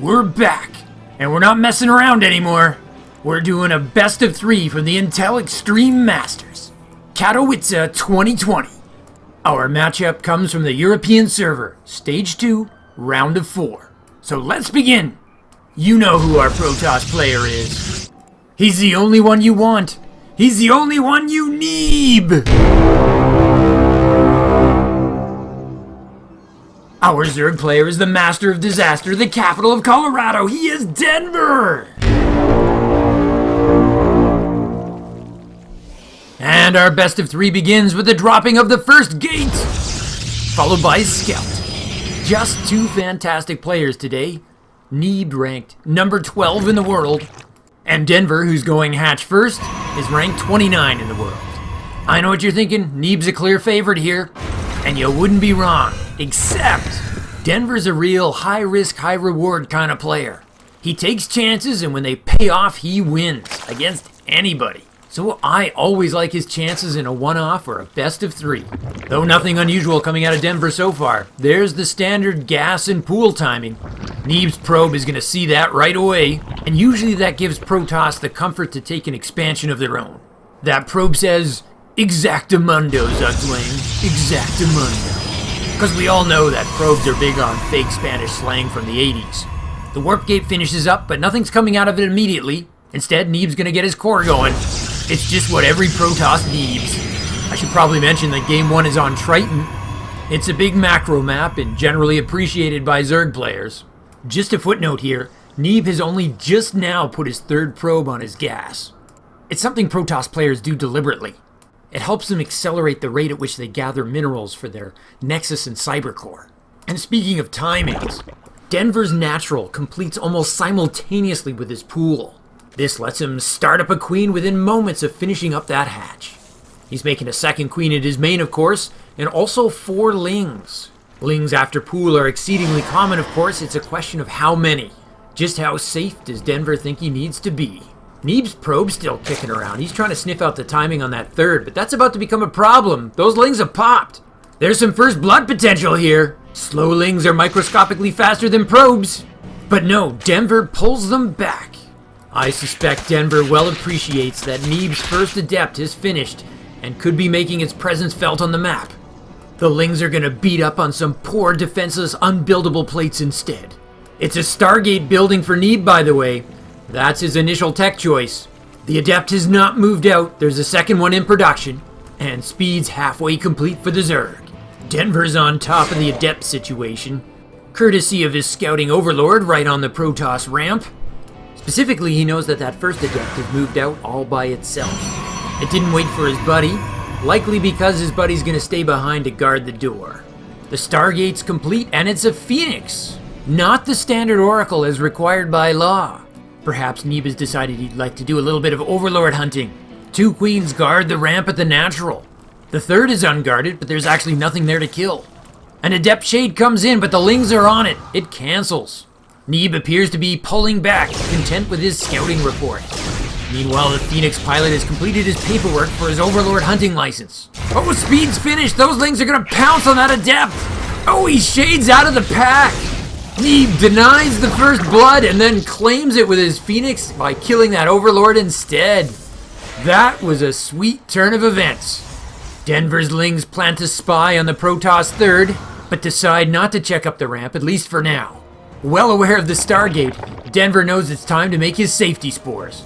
We're back, and we're not messing around anymore. We're doing a best of 3 from the Intel Extreme Masters Katowice 2020. Our matchup comes from the European server, Stage 2, Round of 4. So let's begin. You know who our Protoss player is. He's the only one you want. He's the only one you need. Our Zerg player is the master of disaster, the capital of Colorado. He is Denver. And our best of 3 begins with the dropping of the first gate, followed by Scout. Just 2 fantastic players today. Neeb ranked number 12 in the world, and Denver, who's going hatch first, is ranked 29 in the world. I know what you're thinking, Neeb's a clear favorite here, and you wouldn't be wrong, except Denver's a real high-risk, high-reward kind of player. He takes chances, and when they pay off, he wins against anybody. So I always like his chances in a one-off or a best of 3. Though nothing unusual coming out of Denver so far. There's the standard gas and pool timing. Neeb's probe is going to see that right away, and usually that gives Protoss the comfort to take an expansion of their own. That probe says, Exactamundo, Zugzwang, Exactamundo. Because we all know that probes are big on fake Spanish slang from the 80s. The warp gate finishes up, but nothing's coming out of it immediately. Instead, Neeb's going to get his core going. It's just what every Protoss needs. I should probably mention that Game 1 is on Triton. It's a big macro map and generally appreciated by Zerg players. Just a footnote here, Neeb has only just now put his 3rd probe on his gas. It's something Protoss players do deliberately. It helps them accelerate the rate at which they gather minerals for their Nexus and Cyber core. And speaking of timings, Denver's natural completes almost simultaneously with his pool. This lets him start up a queen within moments of finishing up that hatch. He's making a 2nd queen at his main, of course, and also 4 lings. Lings after pool are exceedingly common, of course. It's a question of how many. Just how safe does Denver think he needs to be? Neeb's probe's still kicking around. He's trying to sniff out the timing on that 3rd, but that's about to become a problem. Those lings have popped. There's some first blood potential here. Slow lings are microscopically faster than probes. But no, Denver pulls them back. I suspect Denver well appreciates that Neeb's first adept is finished and could be making its presence felt on the map. The lings are going to beat up on some poor, defenseless, unbuildable plates instead. It's a Stargate building for Neeb, by the way. That's his initial tech choice. The adept has not moved out, there's a 2nd one in production, and speed's halfway complete for the Zerg. Denver's on top of the adept situation, courtesy of his scouting overlord right on the Protoss ramp. Specifically, he knows that that first adept has moved out all by itself. It didn't wait for his buddy, likely because his buddy's gonna stay behind to guard the door. The Stargate's complete, and it's a Phoenix, not the standard Oracle as required by law. Perhaps Neeb has decided he'd like to do a little bit of overlord hunting. 2 queens guard the ramp at the natural. The 3rd is unguarded, but there's actually nothing there to kill. An adept shade comes in, but the lings are on it. It cancels. Neeb appears to be pulling back, content with his scouting report. Meanwhile, the Phoenix pilot has completed his paperwork for his Overlord hunting license. Oh, speed's finished! Those lings are gonna pounce on that adept! Oh, he shades out of the pack! Neeb denies the first blood and then claims it with his Phoenix by killing that Overlord instead. That was a sweet turn of events. Denver's lings plant a spy on the Protoss 3rd, but decide not to check up the ramp, at least for now. Well aware of the Stargate, Denver knows it's time to make his safety spores.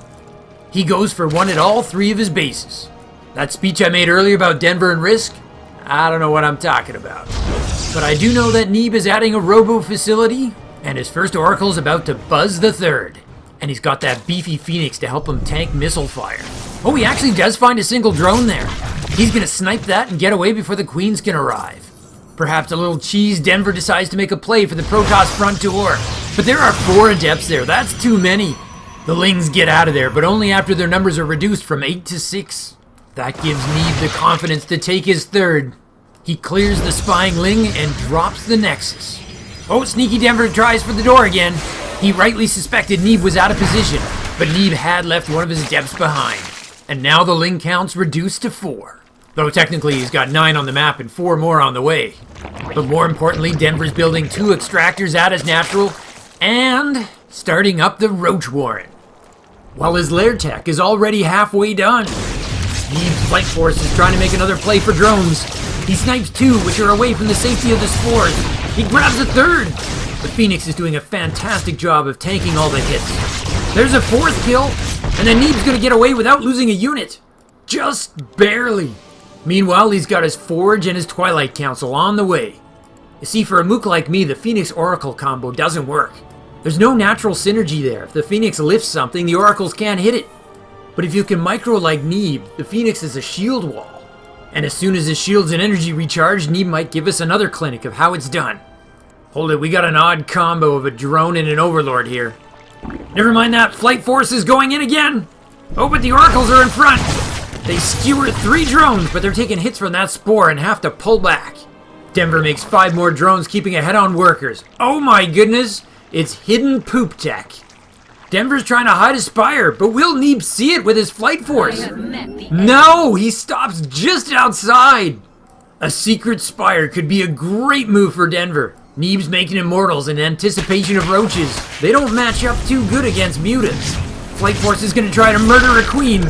He goes for one at all 3 of his bases. That speech I made earlier about Denver and risk? I don't know what I'm talking about. But I do know that Neeb is adding a robo facility, and his first Oracle's about to buzz the 3rd. And he's got that beefy Phoenix to help him tank missile fire. Oh, he actually does find a single drone there. He's gonna snipe that and get away before the queens can arrive. Perhaps a little cheese, Denver decides to make a play for the Protoss front door. But there are 4 adepts there, that's too many. The lings get out of there, but only after their numbers are reduced from 8 to 6. That gives Neeb the confidence to take his 3rd. He clears the spying ling and drops the Nexus. Oh, sneaky Denver tries for the door again. He rightly suspected Neeb was out of position, but Neeb had left one of his adepts behind. And now the ling count's reduced to 4. Though technically he's got 9 on the map and 4 more on the way. But more importantly, Denver's building 2 extractors at his natural And starting up the Roach Warren. While his lair tech is already halfway done. Neeb's Flight Force is trying to make another play for drones. He snipes 2, which are away from the safety of the spores. He grabs a 3rd. The Phoenix is doing a fantastic job of tanking all the hits. There's a 4th kill, and then Neeb's gonna get away without losing a unit. Just barely. Meanwhile, he's got his Forge and his Twilight Council on the way. You see, for a mook like me, the Phoenix Oracle combo doesn't work. There's no natural synergy there. If the Phoenix lifts something, the Oracles can't hit it. But if you can micro like Neeb, the Phoenix is a shield wall. And as soon as his shields and energy recharge, Neeb might give us another clinic of how it's done. Hold it, we got an odd combo of a drone and an Overlord here. Never mind that, Flight Force is going in again! Oh, but the Oracles are in front! They skewer 3 drones, but they're taking hits from that spore and have to pull back. Denver makes 5 more drones, keeping a head on workers. Oh my goodness, it's hidden poop tech. Denver's trying to hide a spire, but will Neeb see it with his Flight Force? No, he stops just outside. A secret spire could be a great move for Denver. Neeb's making immortals in anticipation of roaches. They don't match up too good against mutas. Flight Force is going to try to murder a queen.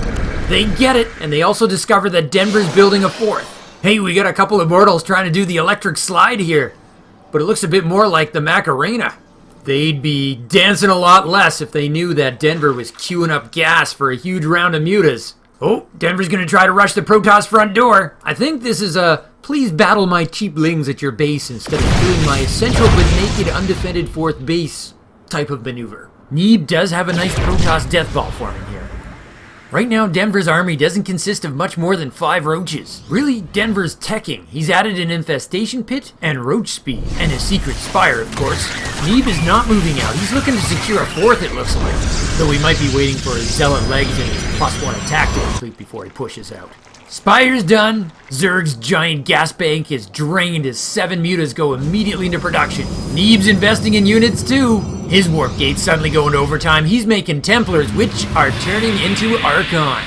They get it, and they also discover that Denver's building a 4th. Hey, we got a couple of mortals trying to do the electric slide here. But it looks a bit more like the Macarena. They'd be dancing a lot less if they knew that Denver was queuing up gas for a huge round of mutas. Oh, Denver's gonna try to rush the Protoss front door. I think this is a please battle my cheaplings at your base instead of doing my essential but naked undefended 4th base type of maneuver. Neeb does have a nice Protoss death ball forming here. Right now, Denver's army doesn't consist of much more than 5 roaches. Really, Denver's teching. He's added an infestation pit and roach speed, and a secret spire, of course. Neeb is not moving out. He's looking to secure a 4th, it looks like. Though he might be waiting for his zealot legs and his +1 attack to complete before he pushes out. Spire's done. Zerg's giant gas bank is drained as 7 mutas go immediately into production. Neeb's investing in units too. His warp gate's suddenly going to overtime. He's making Templars, which are turning into Archons.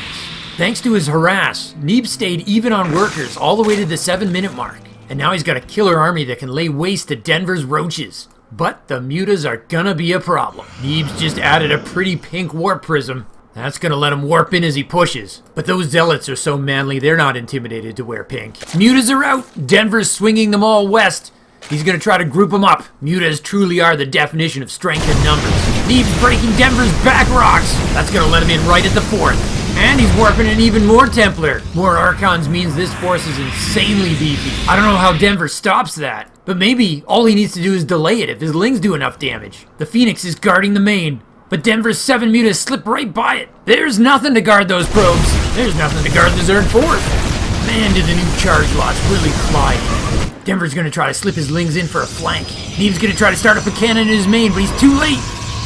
Thanks to his harass, Neeb stayed even on workers all the way to the 7-minute mark. And now he's got a killer army that can lay waste to Denver's roaches. But the mutas are gonna be a problem. Neeb's just added a pretty pink warp prism. That's gonna let him warp in as he pushes. But those zealots are so manly, they're not intimidated to wear pink. Mutas are out. Denver's swinging them all west. He's gonna try to group them up. Mutas truly are the definition of strength in numbers. Neeb's breaking Denver's back rocks. That's gonna let him in right at the 4th. And he's warping in even more Templar. More Archons means this force is insanely beefy. I don't know how Denver stops that. But maybe all he needs to do is delay it if his Lings do enough damage. The Phoenix is guarding the main. But Denver's 7 mutas slip right by it. There's nothing to guard those probes. There's nothing to guard the Zerg 4th. Man, did the new charge lots really fly. Denver's gonna try to slip his Lings in for a flank. Neeb's gonna try to start up a cannon in his main, but he's too late.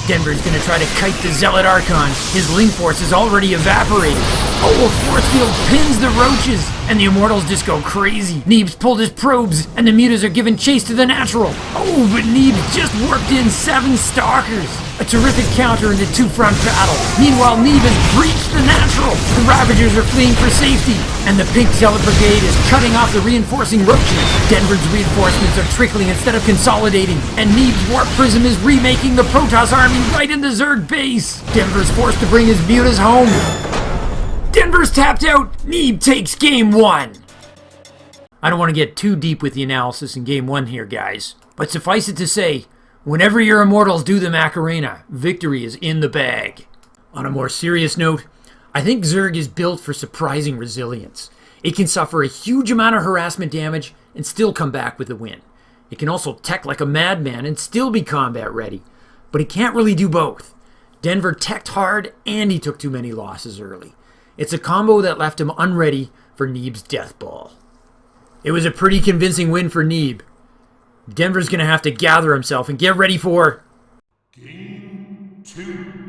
Denver's gonna try to kite the Zealot Archon. His Ling force is already evaporated. Oh, a force field pins the roaches, and the Immortals just go crazy. Neeb's pulled his probes, and the mutas are giving chase to the natural. Oh, but Neeb just warped in 7 Stalkers. A terrific counter in the 2-front battle. Meanwhile, Neeb has breached the natural. The Ravagers are fleeing for safety, and the Pink Zealot Brigade is cutting off the reinforcing roaches. Denver's reinforcements are trickling instead of consolidating, and Neeb's warp prism is remaking the Protoss army right in the Zerg base. Denver's forced to bring his mutas home. Denver's tapped out. Neeb takes game 1. I don't want to get too deep with the analysis in game 1 here, guys, but suffice it to say, whenever your Immortals do the Macarena, victory is in the bag. On a more serious note, I think Zerg is built for surprising resilience. It can suffer a huge amount of harassment damage and still come back with a win. It can also tech like a madman and still be combat ready, but it can't really do both. Denver teched hard and he took too many losses early. It's a combo that left him unready for Neeb's death ball. It was a pretty convincing win for Neeb. Denver's gonna have to gather himself and get ready for Game 2.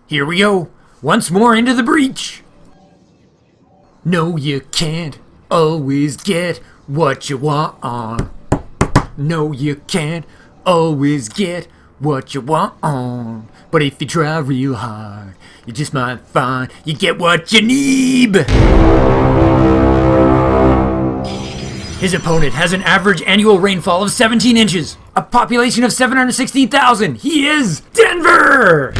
Here we go. Once more into the breach. No, you can't always get what you want. No, you can't always get what you want. But if you try real hard, you just might find you get what you need. His opponent has an average annual rainfall of 17 inches, a population of 716,000. He is Denver!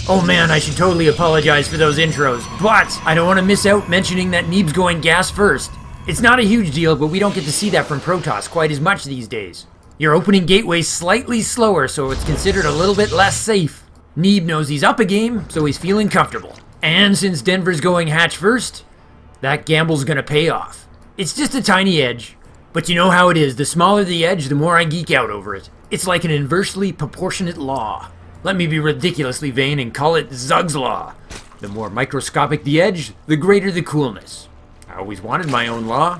Oh man, I should totally apologize for those intros, but I don't want to miss out mentioning that Neeb's going gas first. It's not a huge deal, but we don't get to see that from Protoss quite as much these days. Your opening gateway's slightly slower, so it's considered a little bit less safe. Neeb knows he's up a game, so he's feeling comfortable. And since Denver's going hatch first, that gamble's gonna pay off. It's just a tiny edge, but you know how it is. The smaller the edge, the more I geek out over it. It's like an inversely proportionate law. Let me be ridiculously vain and call it Zug's law. The more microscopic the edge, the greater the coolness. I always wanted my own law.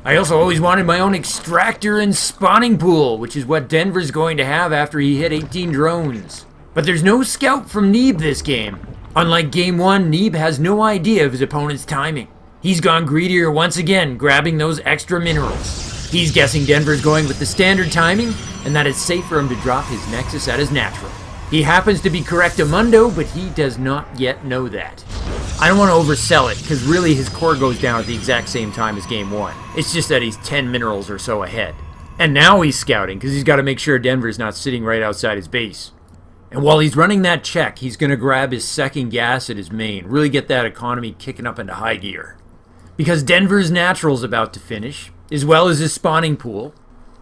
I also always wanted my own extractor and spawning pool, which is what Denver's going to have after he hit 18 drones. But there's no scout from Neeb this game. Unlike Game 1, Neeb has no idea of his opponent's timing. He's gone greedier once again, grabbing those extra minerals. He's guessing Denver's going with the standard timing, and that it's safe for him to drop his Nexus at his natural. He happens to be correctamundo, but he does not yet know that. I don't want to oversell it, because really his core goes down at the exact same time as Game 1. It's just that he's 10 minerals or so ahead. And now he's scouting, because he's got to make sure Denver's not sitting right outside his base. And while he's running that check, he's going to grab his second gas at his main, really get that economy kicking up into high gear. Because Denver's natural's about to finish, as well as his spawning pool,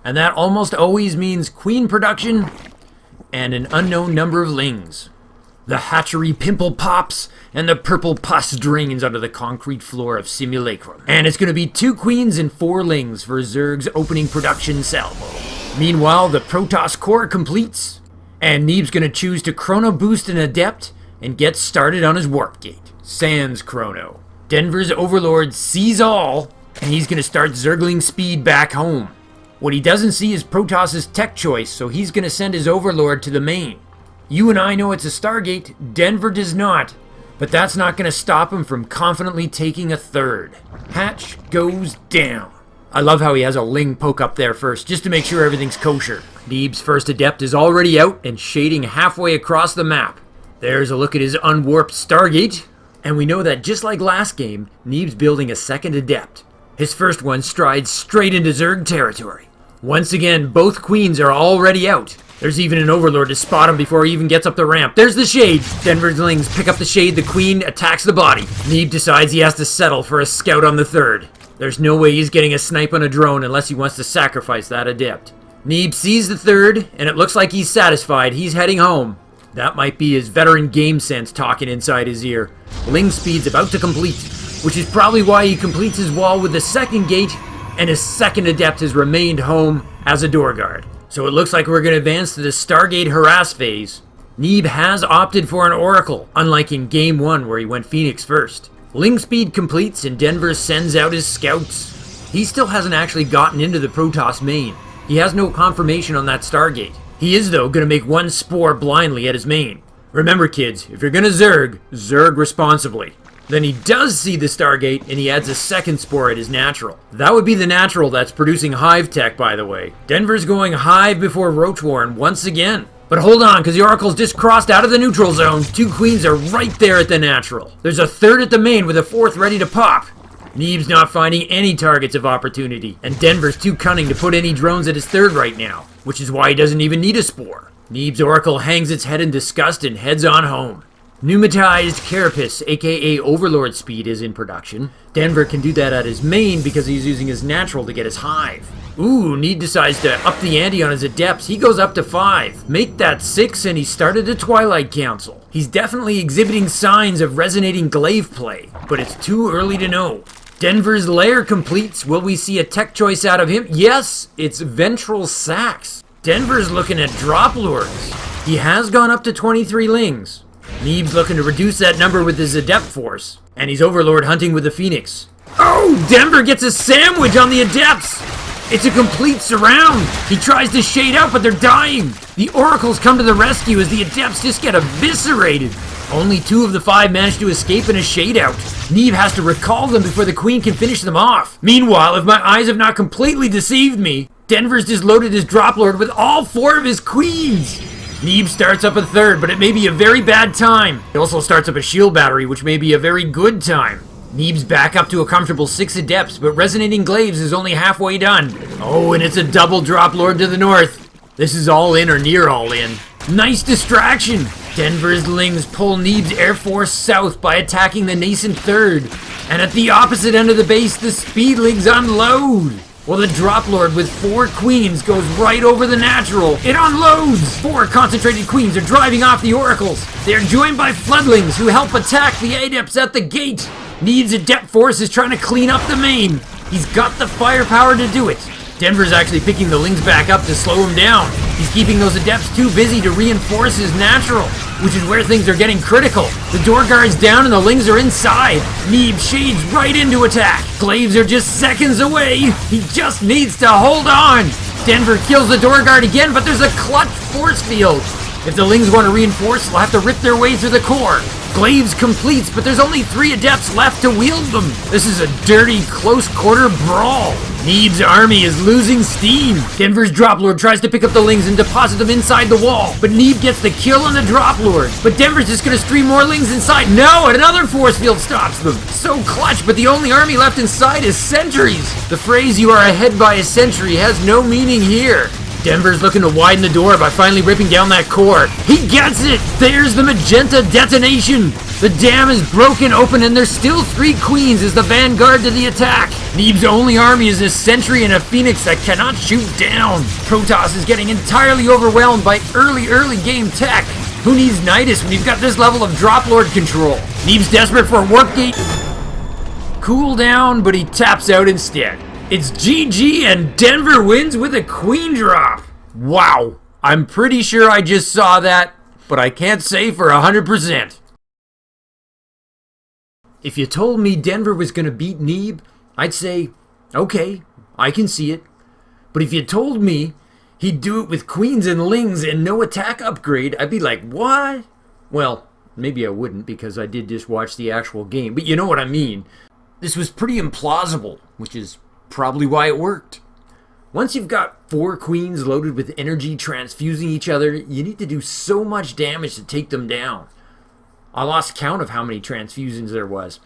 and that almost always means queen production and an unknown number of lings. The hatchery pimple pops, and the purple pus drains onto the concrete floor of Simulacrum. And it's going to be 2 queens and 4 lings for Zerg's opening production salvo. Meanwhile, the Protoss core completes, and Neeb's going to choose to chrono boost an adept and get started on his warp gate. Sans chrono. Denver's overlord sees all, and he's going to start Zergling speed back home. What he doesn't see is Protoss's tech choice, so he's going to send his overlord to the main. You and I know it's a Stargate, Denver does not, but that's not going to stop him from confidently taking a third. Hatch goes down. I love how he has a ling poke up there first, just to make sure everything's kosher. Neeb's first adept is already out and shading halfway across the map. There's a look at his unwarped Stargate, and we know that just like last game, Neeb's building a second adept. His first one strides straight into Zerg territory. Once again, both queens are already out. There's even an overlord to spot him before he even gets up the ramp. There's the shade! Denver's lings pick up the shade, the queen attacks the body. Neeb decides he has to settle for a scout on the third. There's no way he's getting a snipe on a drone unless he wants to sacrifice that adept. Neeb sees the third, and it looks like he's satisfied. He's heading home. That might be his veteran game sense talking inside his ear. Ling speed's about to complete, which is probably why he completes his wall with the second gate, and his second adept has remained home as a door guard. So it looks like we're going to advance to the Stargate harass phase. Neeb has opted for an Oracle, unlike in Game 1 where he went Phoenix first. Ling speed completes and Denver sends out his scouts. He still hasn't actually gotten into the Protoss main. He has no confirmation on that Stargate. He is though going to make one spore blindly at his main. Remember kids, if you're going to Zerg, Zerg responsibly. Then he does see the Stargate, and he adds a second spore at his natural. That would be the natural that's producing Hive Tech, by the way. Denver's going Hive before Roach Warren once again. But hold on, because the Oracle's just crossed out of the neutral zone. 2 queens are right there at the natural. There's a third at the main with a 4th ready to pop. Neeb's not finding any targets of opportunity, and Denver's too cunning to put any drones at his third right now, which is why he doesn't even need a spore. Neeb's Oracle hangs its head in disgust and heads on home. Pneumatized Carapace, aka Overlord speed, is in production. Denver can do that at his main because he's using his natural to get his Hive. Ooh, Neeb decides to up the ante on his adepts. He goes up to 5. Make that 6 and he started a Twilight Council. He's definitely exhibiting signs of resonating glaive play, but it's too early to know. Denver's lair completes. Will we see a tech choice out of him? Yes, it's Ventral Sacs. Denver's looking at drop lures. He has gone up to 23 lings. Neeb's looking to reduce that number with his adept force, and he's overlord hunting with the Phoenix. Oh, Denver gets a sandwich on the adepts! It's a complete surround! He tries to shade out, but they're dying! The Oracles come to the rescue as the adepts just get eviscerated. Only 2 of the 5 manage to escape in a shade out. Neeb has to recall them before the queen can finish them off. Meanwhile, if my eyes have not completely deceived me, Denver's just loaded his drop lord with all 4 of his queens! Neeb starts up a third, but it may be a very bad time. He also starts up a shield battery, which may be a very good time. Neeb's back up to a comfortable 6 adepts, but Resonating Glaives is only halfway done. Oh, and it's a double drop lord to the north. This is all in or near all in. Nice distraction! Denver's Lings pull Neeb's Air Force south by attacking the nascent 3rd. And at the opposite end of the base, the Speedlings unload! Well, the Drop Lord with 4 queens goes right over the natural. It unloads! 4 concentrated queens are driving off the oracles. They are joined by Floodlings who help attack the adepts at the gate. Neeb's adept force is trying to clean up the main. He's got the firepower to do it. Denver's actually picking the Lings back up to slow him down. He's keeping those adepts too busy to reinforce his natural, which is where things are getting critical. The door guard's down and the Lings are inside. Neeb shades right into attack. Glaives are just seconds away. He just needs to hold on. Denver kills the door guard again, but there's a clutch force field. If the Lings want to reinforce, they'll have to rip their way through the core. Glaives completes, but there's only 3 adepts left to wield them. This is a dirty, close-quarter brawl. Neeb's army is losing steam. Denver's Drop Lord tries to pick up the Lings and deposit them inside the wall, but Neeb gets the kill on the Drop Lord. But Denver's just gonna stream more Lings inside. No, and another force field stops them. So clutch, but the only army left inside is sentries. The phrase "you are ahead by a century" has no meaning here. Denver's looking to widen the door by finally ripping down that core. He gets it! There's the magenta detonation! The dam is broken open and there's still 3 queens as the vanguard to the attack. Neeb's only army is a sentry and a phoenix that cannot shoot down. Protoss is getting entirely overwhelmed by early game tech. Who needs Nidus when you've got this level of Drop Lord control? Neeb's desperate for a warp gate. Cool down, but he taps out instead. It's GG and Denver wins with a queen drop. Wow, I'm pretty sure I just saw that, but I can't say for 100%. If you told me Denver was going to beat Neeb, I'd say, okay, I can see it. But if you told me he'd do it with queens and Lings and no attack upgrade, I'd be like, what? Well, maybe I wouldn't because I did just watch the actual game, but you know what I mean. This was pretty implausible, which is probably why it worked. Once you've got 4 queens loaded with energy transfusing each other, you need to do so much damage to take them down. I lost count of how many transfusions there was.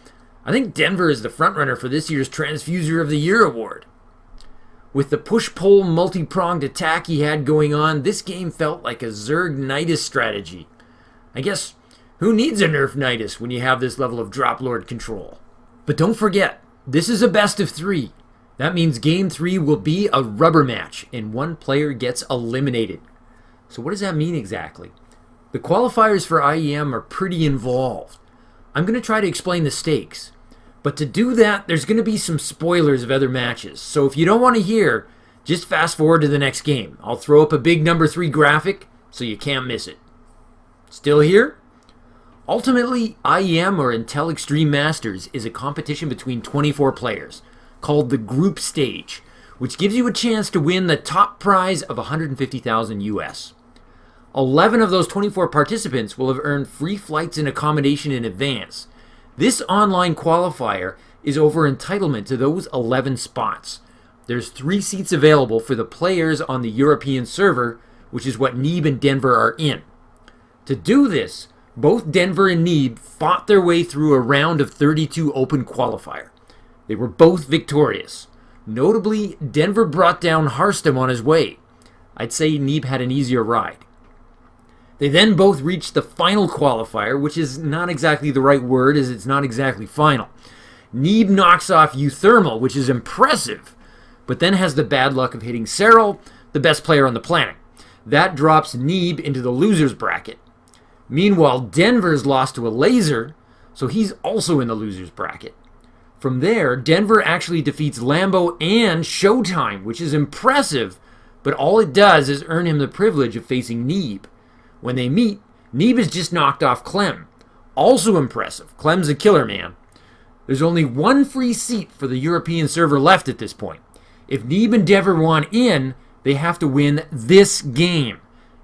I think Denver is the frontrunner for this year's Transfuser of the Year award. With the push-pull multi-pronged attack he had going on, this game felt like a Zerg Nidus strategy. I guess, who needs a nerf Nidus when you have this level of Drop Lord control? But don't forget, this is a best of 3. That means Game 3 will be a rubber match, and 1 player gets eliminated. So what does that mean exactly? The qualifiers for IEM are pretty involved. I'm going to try to explain the stakes. But to do that, there's going to be some spoilers of other matches. So if you don't want to hear, just fast forward to the next game. I'll throw up a big number 3 graphic, so you can't miss it. Still here? Ultimately, IEM or Intel Extreme Masters is a competition between 24 players, called the group stage, which gives you a chance to win the top prize of $150,000 US. 11 of those 24 participants will have earned free flights and accommodation in advance. This online qualifier is over entitlement to those 11 spots. There's 3 seats available for the players on the European server, which is what Neeb and Denver are in. To do this, both Denver and Neeb fought their way through a round of 32 open qualifier. They were both victorious. Notably, Denver brought down Harstam on his way. I'd say Neeb had an easier ride. They then both reached the final qualifier, which is not exactly the right word as it's not exactly final. Neeb knocks off Euthermal, which is impressive, but then has the bad luck of hitting Cyril, the best player on the planet. That drops Neeb into the loser's bracket. Meanwhile, Denver's lost to a laser, so he's also in the loser's bracket. From there, Denver actually defeats Lambo and Showtime, which is impressive, but all it does is earn him the privilege of facing Neeb. When they meet, Neeb has just knocked off Clem. Also impressive. Clem's a killer, man. There's only 1 free seat for the European server left at this point. If Neeb and Denver want in, they have to win this game.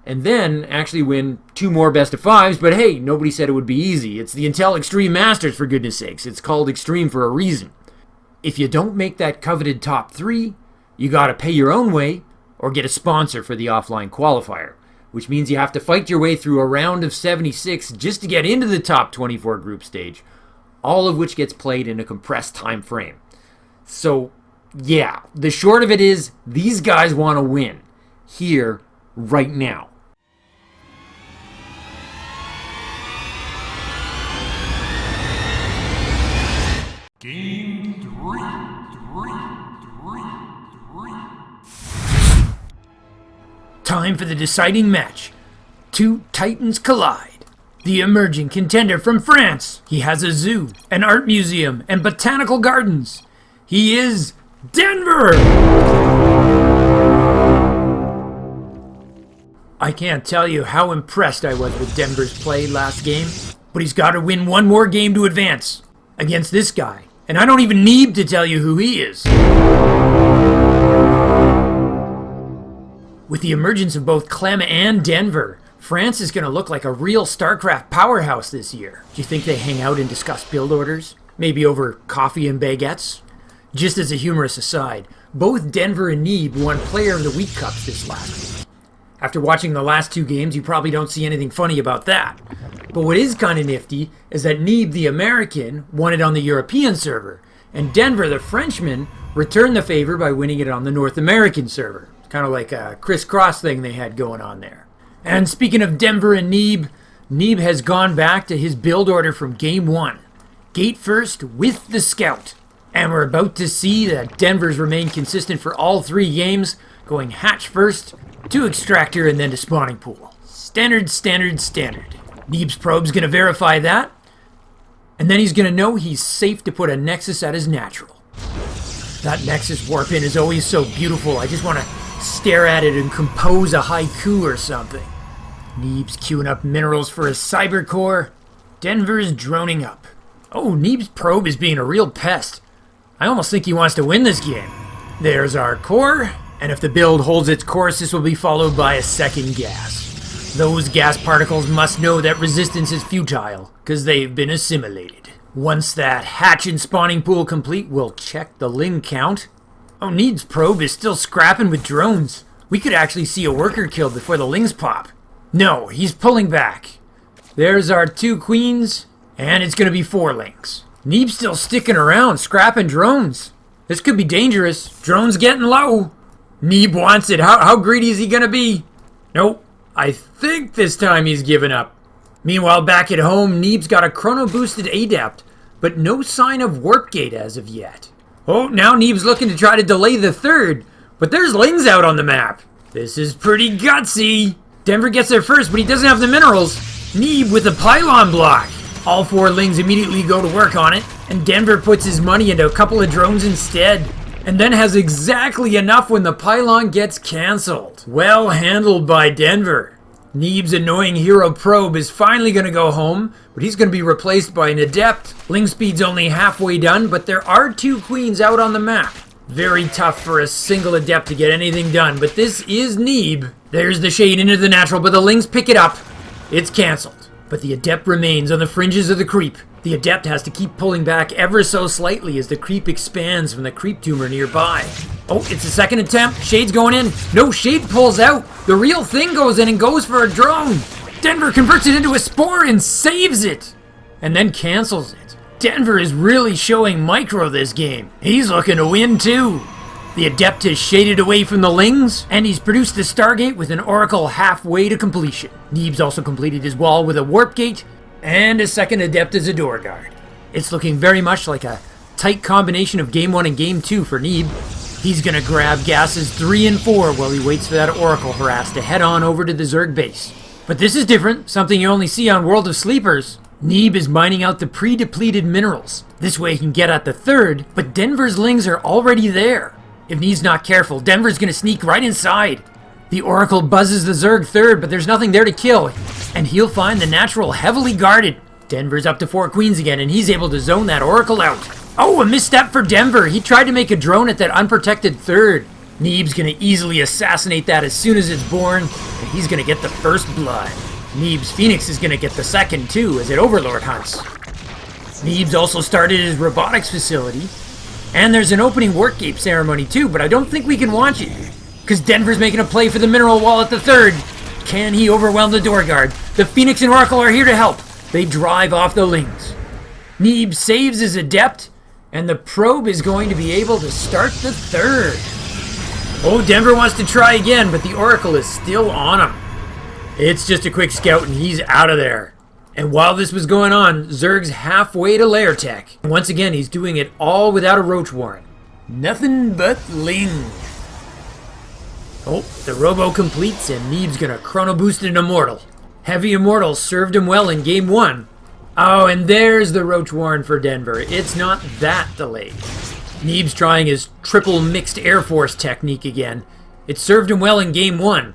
And then actually win 2 more best of 5s, but hey, nobody said it would be easy. It's the Intel Extreme Masters, for goodness sakes. It's called Extreme for a reason. If you don't make that coveted top 3, you gotta pay your own way or get a sponsor for the offline qualifier, which means you have to fight your way through a round of 76 just to get into the top 24 group stage. all of which gets played in a compressed time frame. So, yeah, the short of it is, these guys want to win. Here, right now. Game 3. Time for the deciding match. Two titans collide. The emerging contender from France. He has a zoo, an art museum, and botanical gardens. He is Denver! I can't tell you how impressed I was with Denver's play last game, but he's got to win one more game to advance against this guy. And I don't even need to tell you who he is. With the emergence of both Clem and Denver, France is going to look like a real Starcraft powerhouse this year. Do you think they hang out and discuss build orders? Maybe over coffee and baguettes? Just as a humorous aside, both Denver and Neeb won Player of the Week Cups this last week. After watching the last two games, you probably don't see anything funny about that. But what is kind of nifty is that Neeb, the American, won it on the European server, and Denver, the Frenchman, returned the favor by winning it on the North American server. Kind of like a crisscross thing they had going on there. And speaking of Denver and Neeb, Neeb has gone back to his build order from Game 1. Gate first with the Scout. And we're about to see that Denver's remained consistent for all three games, going hatch first, to extractor, and then to spawning pool. Standard, standard, standard. Neeb's probe's going to verify that, and then he's going to know he's safe to put a Nexus at his natural. That Nexus warp in is always so beautiful, I just want to stare at it and compose a haiku or something. Neeb's queuing up minerals for his cyber core. Denver's droning up. Oh, Neeb's probe is being a real pest. I almost think he wants to win this game. There's our core, and if the build holds its course, this will be followed by a second gas. Those gas particles must know that resistance is futile, because they've been assimilated. Once that hatch and spawning pool complete, we'll check the Ling count. Oh, Neeb's probe is still scrapping with drones. We could actually see a worker killed before the Lings pop. No, he's pulling back. There's our 2 queens, and it's going to be 4 Lings. Neeb's still sticking around, scrapping drones. This could be dangerous. Drone's getting low. Neeb wants it. How greedy is he going to be? Nope. I think this time he's given up. Meanwhile, back at home, Neeb's got a chrono-boosted Adept, but no sign of Warp Gate as of yet. Oh, now Neeb's looking to try to delay the third, but there's Lings out on the map. This is pretty gutsy. Denver gets there first, but he doesn't have the minerals. Neeb with the pylon block. All 4 Lings immediately go to work on it, and Denver puts his money into a couple of drones instead, and then has exactly enough when the pylon gets cancelled. Well handled by Denver. Neeb's annoying hero probe is finally going to go home, but he's going to be replaced by an Adept. Ling speed's only halfway done, but there are 2 queens out on the map. Very tough for a single Adept to get anything done, but this is Neeb. There's the shade into the natural, but the Lings pick it up. It's cancelled, but the Adept remains on the fringes of the creep. The Adept has to keep pulling back ever so slightly as the creep expands from the creep tumor nearby. Oh, it's a second attempt. Shade's going in. No, Shade pulls out. The real thing goes in and goes for a drone. Denver converts it into a spore and saves it. And then cancels it. Denver is really showing micro this game. He's looking to win too. The Adept has shaded away from the Lings, and he's produced the Stargate with an Oracle halfway to completion. Neeb's also completed his wall with a Warp Gate, and a second Adept as a door guard. It's looking very much like a tight combination of Game 1 and Game 2 for Neeb. He's gonna grab gases 3 and 4 while he waits for that Oracle harass to head on over to the Zerg base. But this is different, something you only see on World of Sleepers. Neeb is mining out the pre-depleted minerals. This way he can get at the third, but Denver's Lings are already there. If Neeb's not careful, Denver's gonna sneak right inside. The Oracle buzzes the Zerg third, but there's nothing there to kill, and he'll find the natural heavily guarded. Denver's up to 4 queens again, and he's able to zone that Oracle out. Oh, a misstep for Denver. He tried to make a drone at that unprotected third. Neeb's gonna easily assassinate that as soon as it's born, and he's gonna get the first blood. Neeb's Phoenix is gonna get the second too, as it Overlord hunts. Neeb's also started his robotics facility, and there's an opening Workgate ceremony too, but I don't think we can watch it, because Denver's making a play for the mineral wall at the third. Can he overwhelm the door guard? The Phoenix and Oracle are here to help. They drive off the Lings. Neeb saves his adept, and the probe is going to be able to start the third. Oh, Denver wants to try again, but the Oracle is still on him. It's just a quick scout and he's out of there. And while this was going on, Zerg's halfway to lair tech. And once again, he's doing it all without a roach warren. Nothing but Ling. Oh, the robo completes and Neeb's gonna chrono boost an immortal. Heavy immortal served him well in game 1. Oh, and there's the roach warren for Denver. It's not that delayed. Neeb's trying his triple mixed Air Force technique again. It served him well in game 1.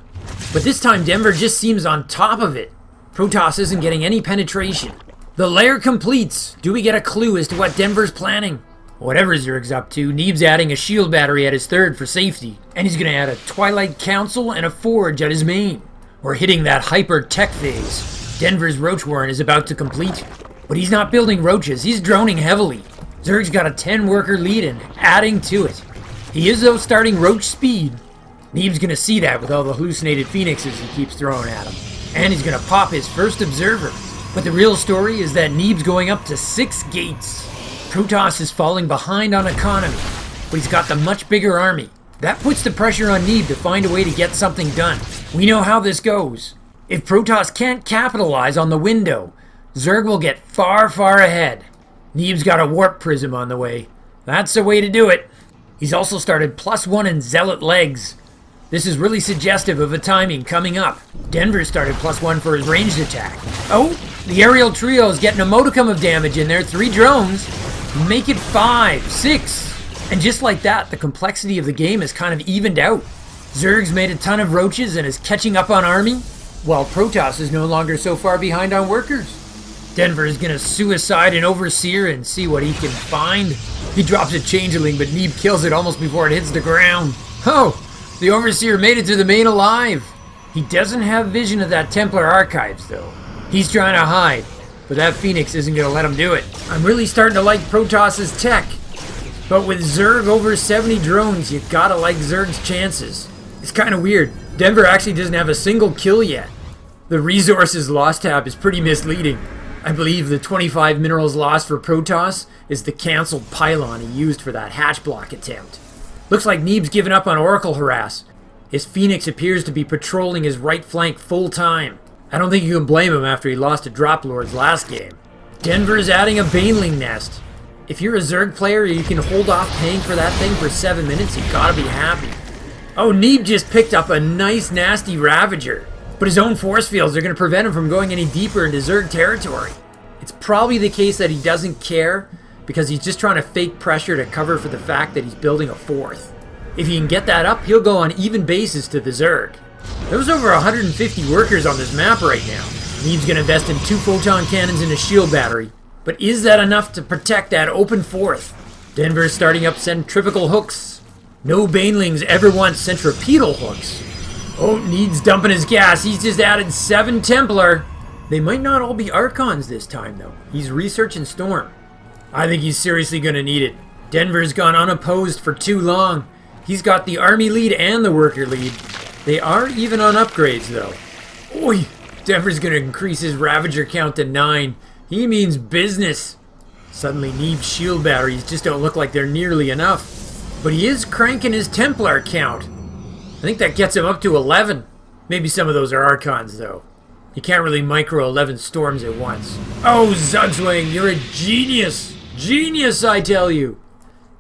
But this time Denver just seems on top of it. Protoss isn't getting any penetration. The lair completes. Do we get a clue as to what Denver's planning? Whatever Zerg's up to, Neeb's adding a shield battery at his third for safety. And he's gonna add a Twilight Council and a Forge at his main. We're hitting that hyper tech phase. Denver's roach warren is about to complete. But he's not building roaches, he's droning heavily. Zerg's got a 10 worker lead and adding to it. He is though starting roach speed. Neeb's gonna see that with all the hallucinated phoenixes he keeps throwing at him. And he's gonna pop his first observer. But the real story is that Neeb's going up to 6 gates. Protoss is falling behind on economy, but he's got the much bigger army. That puts the pressure on Neeb to find a way to get something done. We know how this goes. If Protoss can't capitalize on the window, Zerg will get far, far ahead. Neeb's got a warp prism on the way. That's the way to do it. He's also started +1 in zealot legs. This is really suggestive of a timing coming up. Denver started +1 for his ranged attack. Oh, the aerial trio is getting a modicum of damage in there. 3 drones. Make it 5, 6. And just like that, the complexity of the game is kind of evened out. Zerg's made a ton of roaches and is catching up on army, while Protoss is no longer so far behind on workers. Denver is gonna suicide an overseer and see what he can find. He drops a changeling, but Neeb kills it almost before it hits the ground. Oh, the overseer made it to the main alive. He doesn't have vision of that Templar archives though. He's trying to hide, but that Phoenix isn't gonna let him do it. I'm really starting to like Protoss's tech. But with Zerg over 70 drones, you gotta like Zerg's chances. It's kind of weird. Denver actually doesn't have a single kill yet. The resources lost tab is pretty misleading. I believe the 25 minerals lost for Protoss is the cancelled pylon he used for that hatch block attempt. Looks like Neeb's given up on Oracle harass. His Phoenix appears to be patrolling his right flank full time. I don't think you can blame him after he lost to Drop Lords last game. Denver is adding a Baneling nest. If you're a Zerg player, you can hold off paying for that thing for 7 minutes, you gotta be happy. Oh, Neeb just picked up a nice nasty Ravager. But his own force fields are going to prevent him from going any deeper into Zerg territory. It's probably the case that he doesn't care because he's just trying to fake pressure to cover for the fact that he's building a 4th. If he can get that up, he'll go on even basis to the Zerg. There's over 150 workers on this map right now. Neeb's going to invest in 2 photon cannons and a shield battery. But is that enough to protect that open 4th? Denver's starting up centrifugal hooks. No Banelings ever want centripetal hooks. Oh, Neeb's dumping his gas. He's just added 7 Templar. They might not all be Archons this time, though. He's researching Storm. I think he's seriously going to need it. Denver's gone unopposed for too long. He's got the army lead and the worker lead. They are even on upgrades, though. Oi! Denver's going to increase his Ravager count to 9. He means business. Suddenly, Neeb's shield batteries just don't look like they're nearly enough. But he is cranking his Templar count. I think that gets him up to 11. Maybe some of those are Archons, though. You can't really micro 11 storms at once. Oh, Zugzwing, you're a genius! Genius, I tell you!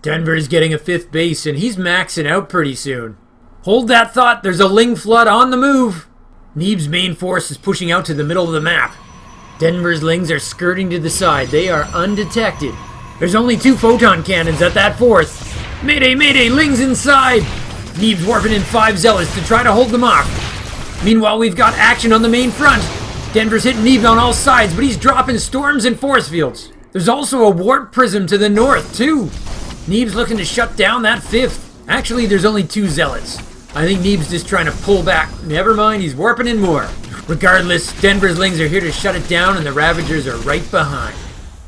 Denver's getting a 5th base, and he's maxing out pretty soon. Hold that thought, there's a Ling Flood on the move! Neeb's main force is pushing out to the middle of the map. Denver's Lings are skirting to the side. They are undetected. There's only 2 photon cannons at that 4th. Mayday, mayday, Lings inside! Neeb's warping in 5 zealots to try to hold them off. Meanwhile, we've got action on the main front. Denver's hitting Neeb on all sides, but he's dropping storms and force fields. There's also a warp prism to the north, too. Neeb's looking to shut down that 5th. Actually, there's only 2 zealots. I think Neeb's just trying to pull back. Never mind, he's warping in more. Regardless, Denver's Lings are here to shut it down, and the Ravagers are right behind.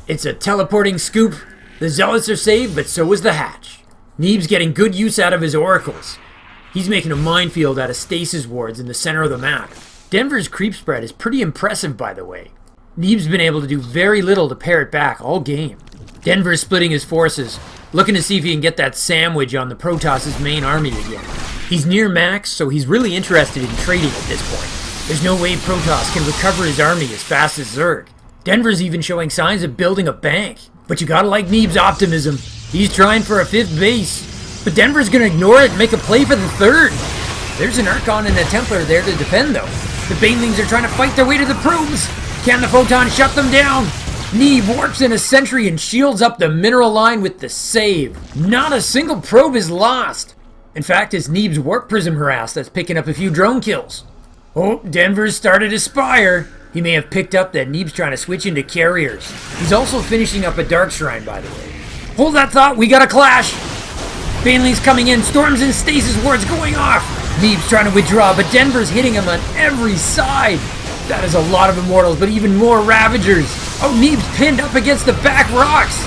It's a teleporting scoop. The zealots are saved, but so is the hatch. Neeb's getting good use out of his oracles. He's making a minefield out of stasis wards in the center of the map. Denver's creep spread is pretty impressive, by the way. Neeb's been able to do very little to pare it back all game. Denver's splitting his forces, looking to see if he can get that sandwich on the Protoss' main army again. He's near max, so he's really interested in trading at this point. There's no way Protoss can recover his army as fast as Zerg. Denver's even showing signs of building a bank. But you gotta like Neeb's optimism. He's trying for a 5th base. But Denver's gonna ignore it and make a play for the 3rd. There's an Archon and a Templar there to defend though. The Banelings are trying to fight their way to the probes. Can the Photon shut them down? Neeb warps in a sentry and shields up the mineral line with the save. Not a single probe is lost. In fact, it's Neeb's warp prism harass that's picking up a few drone kills. Oh, Denver's started to spire. He may have picked up that Neeb's trying to switch into carriers. He's also finishing up a Dark Shrine, by the way. Hold that thought, we got a clash! Baneling's coming in, storms and stasis wards going off! Neeb's trying to withdraw, but Denver's hitting him on every side! That is a lot of Immortals, but even more Ravagers! Oh, Neeb's pinned up against the back rocks!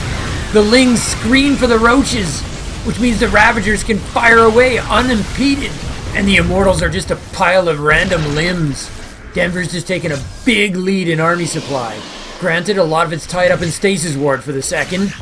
The Lings screen for the Roaches, which means the Ravagers can fire away unimpeded, and the Immortals are just a pile of random limbs. Denver's just taken a big lead in army supply. Granted, a lot of it's tied up in Stasis Ward for the 2nd.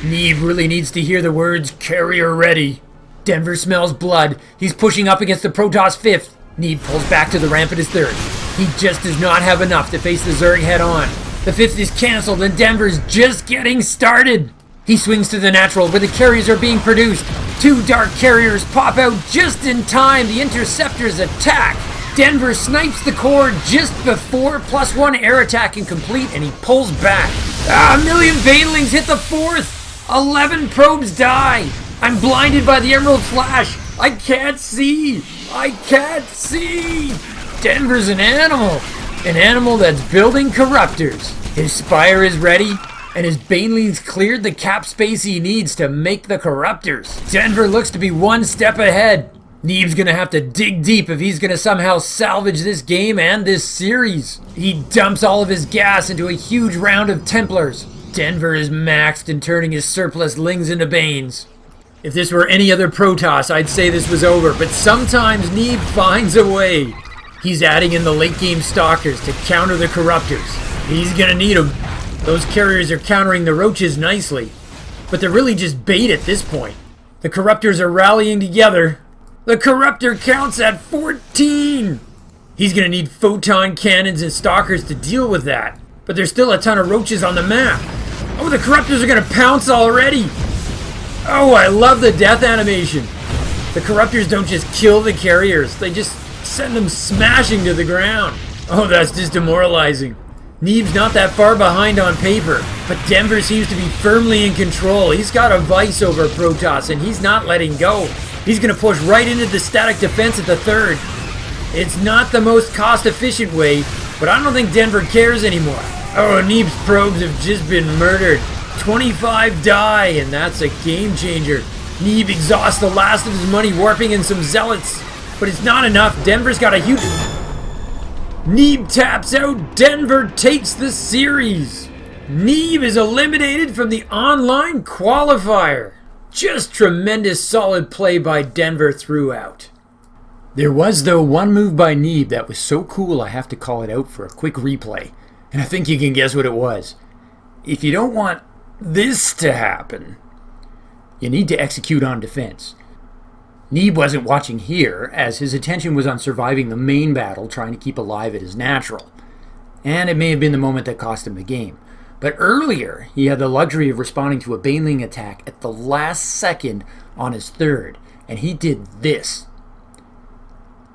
Neeb really needs to hear the words, carrier ready. Denver smells blood. He's pushing up against the Protoss 5th. Neeb pulls back to the ramp at his 3rd. He just does not have enough to face the Zerg head on. The 5th is cancelled and Denver's just getting started. He swings to the natural where the carriers are being produced. 2 dark carriers pop out just in time. The interceptors attack. Denver snipes the core just before +1 air attack can complete and he pulls back. A million Banelings hit the 4th. 11 probes die. I'm blinded by the Emerald Flash. I can't see. I can't see. Denver's an animal that's building corruptors. His spire is ready and his Banelings cleared the cap space he needs to make the corruptors. Denver looks to be 1 step ahead. Neeb's gonna have to dig deep if he's gonna somehow salvage this game and this series. He dumps all of his gas into a huge round of Templars. Denver is maxed and turning his surplus Lings into Banes. If this were any other Protoss, I'd say this was over, but sometimes Neeb finds a way. He's adding in the late game Stalkers to counter the Corruptors. He's gonna need them. Those carriers are countering the Roaches nicely, but they're really just bait at this point. The Corruptors are rallying together. The Corruptor counts at 14! He's gonna need Photon Cannons and Stalkers to deal with that. But there's still a ton of Roaches on the map. Oh, the Corruptors are gonna pounce already! Oh, I love the death animation. The Corruptors don't just kill the carriers, they just send them smashing to the ground. Oh, that's just demoralizing. Neeb's not that far behind on paper, but Denver seems to be firmly in control. He's got a vice over Protoss and he's not letting go. He's going to push right into the static defense at the 3rd. It's not the most cost-efficient way, but I don't think Denver cares anymore. Oh, Neeb's probes have just been murdered. 25 die, and that's a game changer. Neeb exhausts the last of his money warping in some zealots, but it's not enough. Denver's got a huge... Neeb taps out. Denver takes the series. Neeb is eliminated from the online qualifier. Just tremendous solid play by Denver throughout. There was, though, one move by Neeb that was so cool I have to call it out for a quick replay. And I think you can guess what it was. If you don't want this to happen, you need to execute on defense. Neeb wasn't watching here, as his attention was on surviving the main battle, trying to keep alive at his natural. And it may have been the moment that cost him the game. But earlier, he had the luxury of responding to a Baneling attack at the last second on his 3rd, and he did this.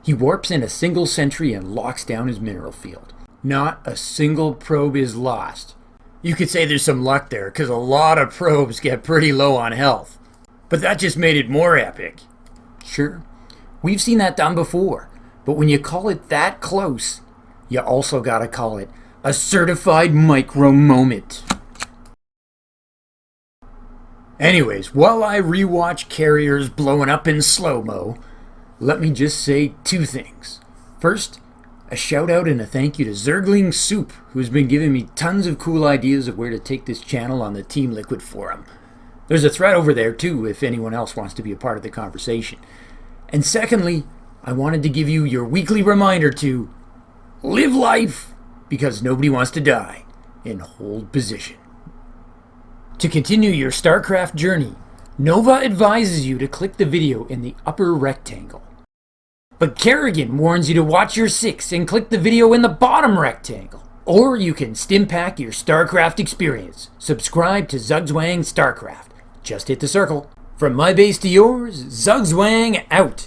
He warps in a single sentry and locks down his mineral field. Not a single probe is lost. You could say there's some luck there, because a lot of probes get pretty low on health. But that just made it more epic. Sure, we've seen that done before, but when you call it that close, you also gotta call it a certified micro moment. Anyways, while I rewatch carriers blowing up in slow-mo, let me just say 2 things. First, a shout out and a thank you to Zergling Soup, who's been giving me tons of cool ideas of where to take this channel on the Team Liquid forum. There's a thread over there too if anyone else wants to be a part of the conversation. And secondly, I wanted to give you your weekly reminder to live life because nobody wants to die. and hold position. To continue your StarCraft journey, Nova advises you to click the video in the upper rectangle. But Kerrigan warns you to watch your 6 and click the video in the bottom rectangle. Or you can stimpack your StarCraft experience. Subscribe to Zugzwang StarCraft. Just hit the circle. From my base to yours, Zugzwang out.